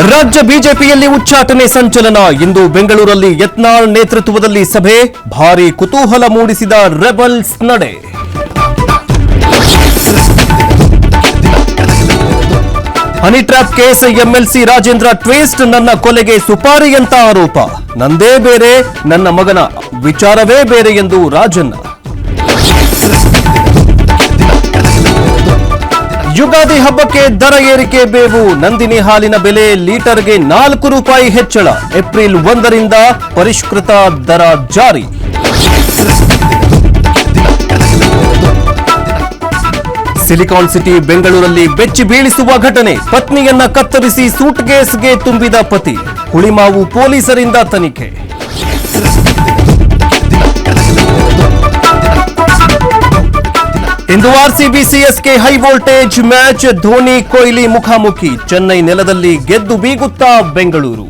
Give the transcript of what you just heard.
ರಾಜ್ಯ ಬಿಜೆಪಿಯಲ್ಲಿ ಉಚ್ಚಾಟನೆ ಸಂಚಲನ. ಇಂದು ಬೆಂಗಳೂರಲ್ಲಿ ಯತ್ನಾಳ್ ನೇತೃತ್ವದಲ್ಲಿ ಸಭೆ. ಭಾರೀ ಕುತೂಹಲ ಮೂಡಿಸಿದ ರೆಬಲ್ಸ್ ನಡೆ. Honey trap case MLC Rajendra twist. ನನ್ನ ಕೊಲೆಗೆ ಸುಪಾರಿ ಅಂತ ಆರೋಪ. ನಂದೇ ಬೇರೆ, ನನ್ನ ಮಗನ ವಿಚಾರವೇ ಬೇರೆ ಎಂದು ರಾಜಣ್ಣ. ಯುಗಾದಿ ಹಬ್ಬಕ್ಕೆ ದರ ಏರಿಕೆ ಬೇವು. ನಂದಿನಿ ಹಾಲಿನ ಬೆಲೆ ಲೀಟರ್ಗೆ 4 ರೂಪಾಯಿ ಹೆಚ್ಚಳ. ಏಪ್ರಿಲ್ 1ರಿಂದ ಪರಿಷ್ಕೃತ ದರ ಜಾರಿ. ಸಿಲಿಕಾನ್ ಸಿಟಿ ಬೆಂಗಳೂರಲ್ಲಿ ಬೆಚ್ಚಿ ಬೀಳಿಸುವ ಘಟನೆ. ಪತ್ನಿಯನ್ನ ಕತ್ತರಿಸಿ ಸೂಟ್ಕೇಸ್ಗೆ ತುಂಬಿದ ಪತಿ. ಹುಳಿಮಾವು ಪೊಲೀಸರಿಂದ ತನಿಖೆ. ಇಂದು RCB CSK high voltage match. Dhoni Kohli ಮುಖಾಮುಖಿ. ಚೆನ್ನೈ ನೆಲದಲ್ಲಿ ಗೆದ್ದು ಬೀಗುತ್ತಾ ಬೆಂಗಳೂರು.